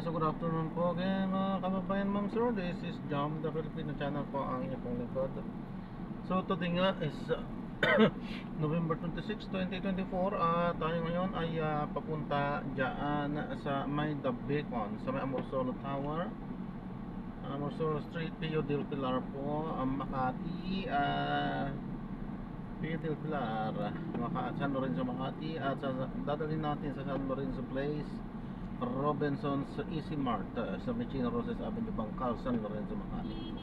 So good afternoon po again mga kababayan, ma'am sir. This is Jam the Filipino channel po, ang inyong pong lingkod. So today nga is November 26, 2024. Tayo ngayon ay papunta dyan sa may The Beacon, sa may Amorsolo Tower, Amorsolo Street, Pio del Pilar po, Makati, Pio del Pilar, San Lorenzo, Makati. At dadalhin natin sa San Lorenzo Place, Robinson's Easy Mart, sa Mechino Roses Avenue, Bangkal, San Lorenzo, Makati.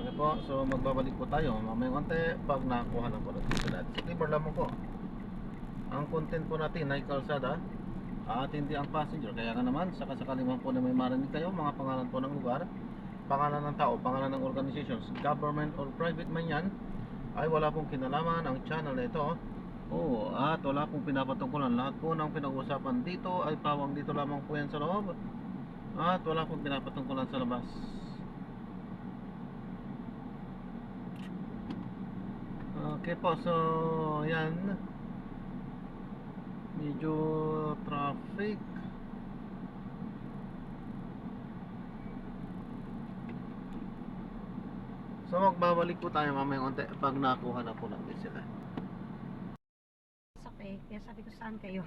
Okay po, so magbabalik po tayo mamayang konti pag nakuha na po natin sila. Sa Timor lamang po ang content po natin ay kalsada at hindi ang passenger. Kaya nga naman, sakasakali man po na may marinig kayo mga pangalan po ng lugar, pangalan ng tao, pangalan ng organizations, government or private man yan, ay wala pong kinalaman ang channel na ito. At wala pong pinapatungkulan. Lahat po ng pinag-uusapan dito ay pawang dito lamang po yan sa loob. At wala pong pinapatungkulan sa labas. Okay po, so yan. Medyo traffic. So magbabalik po tayo mamayang konti pag nakuha na po natin sila. Kaya sabi ko, saan kayo?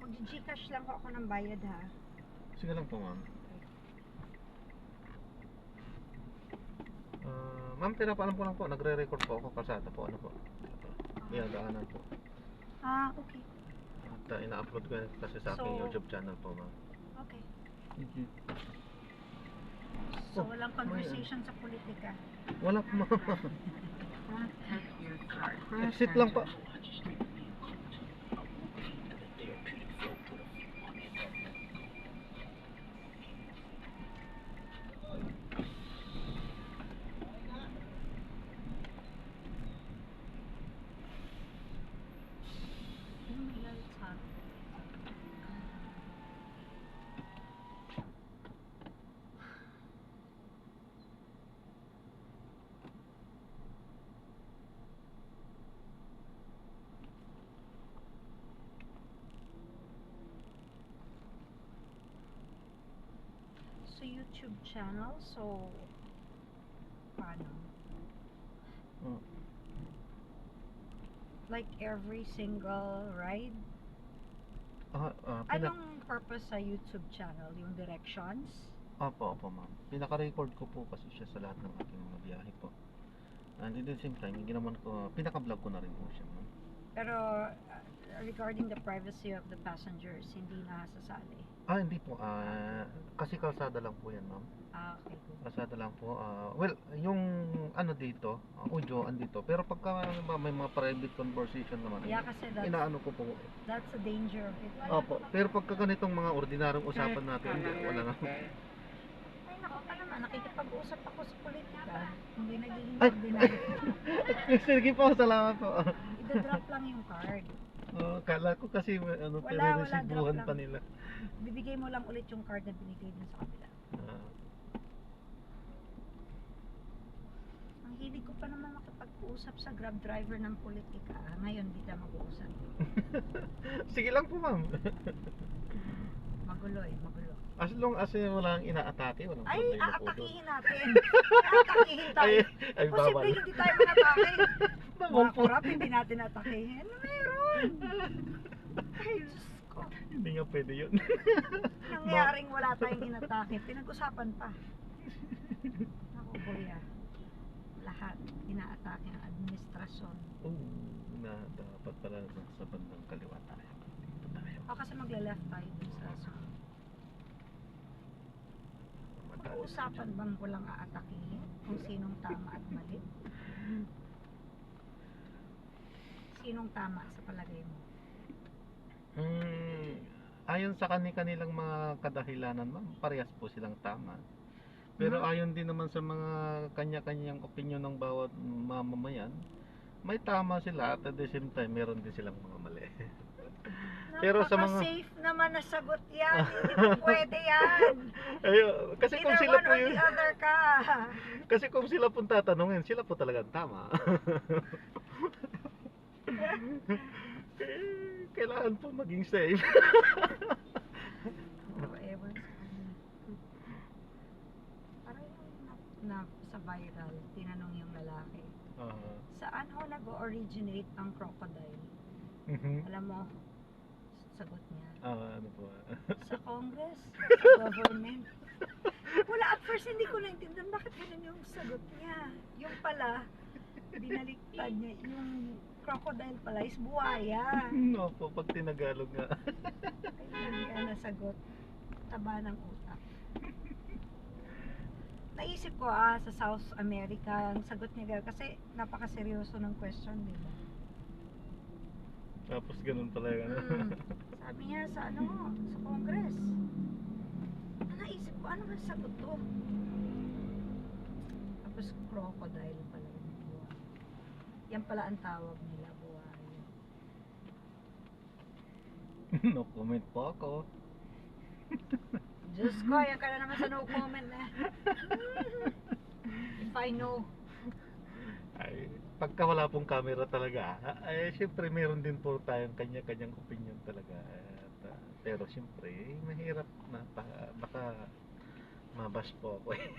Mag-Gcash lang ako ng bayad, ha? Sige lang po, ma'am. Ma'am, pinapaalam po lang po. Nagre-record po ako. Kalsada po. Ano po? Iyadaanan po. Okay. At ina-upload ko yan kasi sa aking YouTube channel po, ma'am. Okay. Thank you. So, walang conversation sa politika? Wala po, ma'am. Exit lang po. So, YouTube channel, so paano? Like every single ride? Anong purpose sa YouTube channel? Yung directions? Opo, ma'am. Pinaka-record ko po kasi siya sa lahat ng aking mga biyahe po. And at the same time, ginawan ko, pinaka-vlog ko na rin po siya, ma'am. Pero regarding the privacy of the passengers, hindi nasasali? Hindi po. Kasi kalsada lang po yan, ma'am. Okay. Kalsada lang po. Well, yung ano dito, audio andito. Pero pagka may mga private conversation naman, Yeah, kasi inaano ko po. that's the danger of it. Opo. Pero pagka ganitong mga ordinaryong usapan natin, hindi, wala na. Ay, nako ka naman, nakikipag-usap ako sa politika. Hindi nagiging Ay! ordinary. Sige po, salamat po. Ida-drop lang yung card. Kala ko kasi ano, pero Wala, resibuhan drop pa lang. nila. Bibigay mo lang ulit yung card na binigay din sa kabila. Ang hilig ko pa naman makipag-usap sa grab driver ng politika. Ngayon, di tayo mag-uusap. Sige lang po, ma'am. Magulo. As long as walang inaatake, walang Ay, problema po doon. aatakihin natin. Aatakihin tayo. Ay, bawal. Posible hindi tayo manatake. Bawal Mga po. kurap, hindi natin atakihin. Meron. Ay, Diyos ko. Hindi nga pwede yun. Nangyaring wala tayong inatake. Pinag-usapan pa. Ako, kuya. Lahat inaatake ang administrasyon. Na dapat pala sa bandang kaliwa tayo. Dito tayo. O kasi magla-left tayo dun sa sunod. Pag-uusapan bang walang aatakihin? Kung sinong tama at mali? Sinong tama sa palagay mo? Ayon sa kanilang mga kadahilanan, ma'am, parehas po silang tama. Pero ayon din naman sa mga kanya-kanyang opinion ng bawat mamamayan, may tama sila at the same time meron din silang mga mali. Pero sa mga safe naman na sagot yan. Hindi po pwede yan. kasi kung Either sila one po or yung the other ka. kasi kung sila pong tatanungin, sila po talagang tama. Kailangan po maging safe. Forever sa kanya. Parang yung sa viral, tinanong yung lalaki, saan ho nag-originate ang crocodile? Alam mo, sagot niya, Ano po? sa Congress, sa government. Wala, at first hindi ko naintindihan bakit ganun yung sagot niya. Yung pala, binaliktad niya, yung crocodile pala is buhaya. No po, pag tinagalog nga. Kaya kaya nasagot, taba ng utak. Naisip ko sa South America, ang sagot niya kasi napakaseryoso ng question, di ba? Tapos ganun pala yung ano. Sabi niya sa sa Congress. Naisip ko, ano ba sagot to? Tapos crocodile pala yung buhay. Yan pala ang tawag nila, buhay. No comment po ako. Diyos ko, yan ka na naman sa no comment na. If I know. Ay, pagka wala pong camera talaga, ay syempre meron din po tayong kanya-kanyang opinion talaga. At, pero syempre, mahirap na baka mabash po ako eh.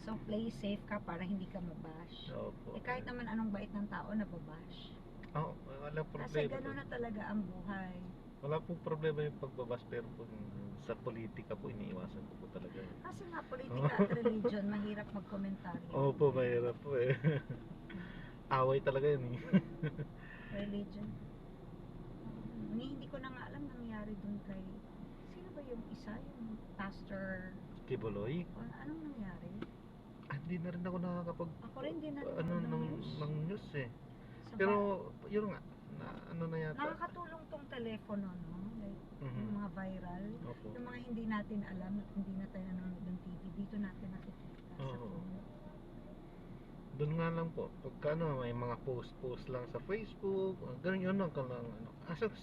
So play safe ka para hindi ka mabash. Opo. Kahit naman anong bait ng tao nababash. Walang problema. Kasi gano'n na talaga ang buhay. Wala pong problema yung pagbabash, pero po sa politika po iniiwasan ko po talaga. Kasi nga politika at religion, mahirap magkomentaryo. Opo, mahirap po eh. Away talaga yun eh. Religion. Hindi ko na nga alam nangyari dun kay, sino ba yung isa, yung pastor? Kibuloy? Anong nangyari? Hindi na rin ako nakakapag Ako rin din na ng news eh. Sa Pero yun nga, na yata. nakakatulong tong telepono, no? Like, yung mga viral. Opo. Yung mga hindi natin alam at hindi na tayo nanonood ng TV, dito natin nakikita sa phone. Doon nga lang po, pagka may mga post lang sa Facebook, ganun yun lang lang.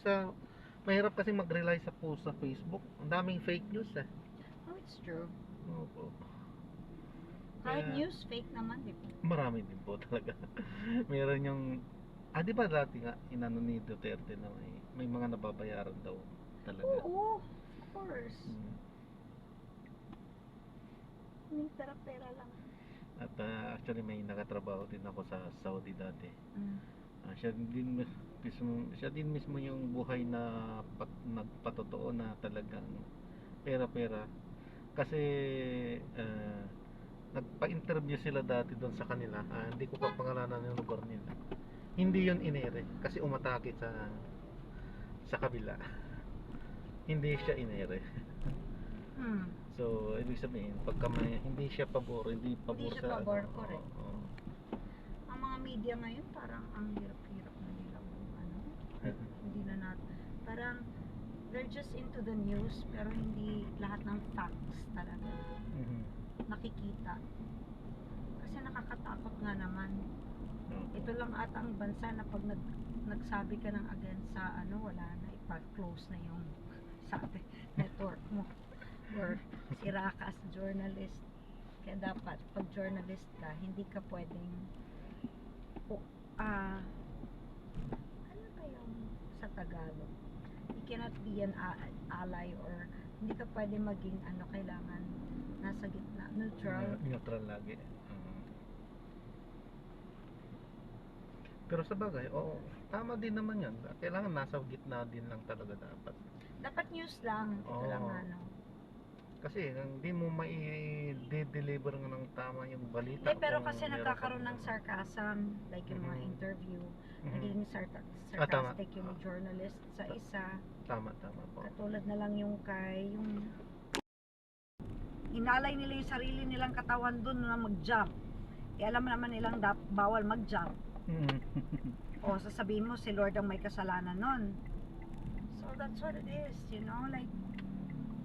Sa mahirap kasi mag-rely sa post sa Facebook. Ang daming fake news eh. Oh, it's true. Opo. Kahit Kaya, news, fake naman, di ba? marami din po talaga. Meron yung, di ba dati nga, inano ni Duterte na may mga nababayaran daw talaga. Oo, of course. May pera-pera lang. At actually may nakatrabaho din ako sa Saudi dati. Siya din mismo yung buhay na nagpatotoo na talagang pera-pera. Kasi nagpa-interview sila dati doon sa kanila. Hindi ko pa pangalanan yung lugar nila. Hindi yun inere kasi umatake sa kabila. Hindi siya inere. So, ibig sabihin, pagka hindi siya pabor, hindi siya pabor, correct. Ang mga media ngayon, parang ang hirap-hirap na nilang hindi na natin. Parang, they're just into the news, pero hindi lahat ng facts talaga nakikita. Kasi nakakatakot nga naman. Ito lang ata ang bansa na pag nagsabi ka ng against sa wala na, ipa-close na yung network mo. Or sira ka as journalist. Kaya dapat pag journalist ka, hindi ka pwedeng ano ba yung sa Tagalog? You cannot be an ally or hindi ka pwedeng maging kailangan nasa gitna, neutral lagi. Pero sa bagay, tama din naman yan. Kailangan nasa gitna din lang talaga dapat. Dapat news lang. Ito lang Kasi hindi mo mai-deliver ng tama yung balita. Pero kasi nagkakaroon ng sarcasm, like yung mga interview, naging sarcastic yung journalist sa isa. Tama po. Katulad na lang yung inalay nila yung sarili nilang katawan dun na mag-jump. Alam naman nilang bawal mag-jump. O sasabihin mo si Lord ang may kasalanan nun. So that's what it is, like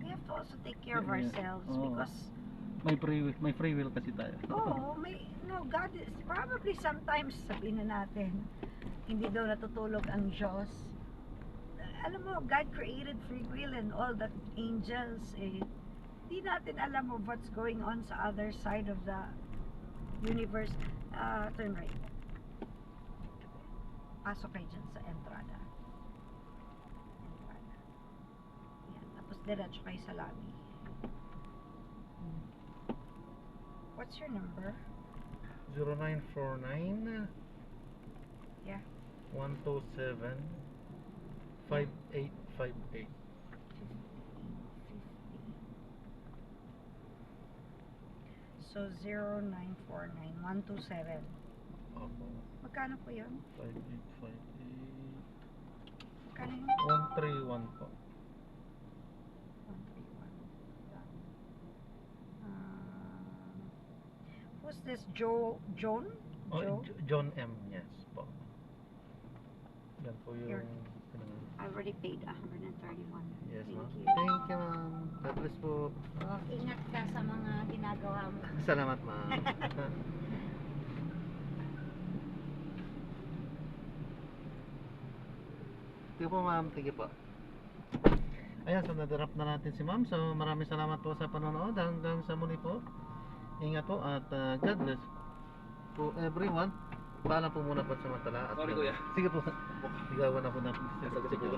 we have to also take care of ourselves because may free will kasi tayo. God is probably sometimes sabihin na natin hindi daw natutulog ang Diyos. Alam mo, God created free will and all that angels di natin alam of what's going on sa other side of the universe. Turn right. Pasok kayo dyan sa entrada. Yan. Tapos diretso kayo sa lobby. What's your number? 0949 Yeah. 127 5858. 50. So 0949 127. Opo. Magkano po yun? 5858. Magkano yun? 131 po. 131. Who's this? Joan? Oh, Joe? John M. Yes po. Yan po yung Here. I already paid 131. Yes, Thank ma'am. you. Thank you, ma'am. God bless po. Ingat ka sa mga ginagawa mo. Salamat, ma'am. Sige po, ma'am. Sige po. Ayan, so nadarap na natin si ma'am. So maraming salamat po sa panonood. Hanggang sa muli po. Ingat po at God bless po everyone. Paalam po muna po sa matala. Sorry, kuya. Sige po. Sigawan na po natin. Sige po.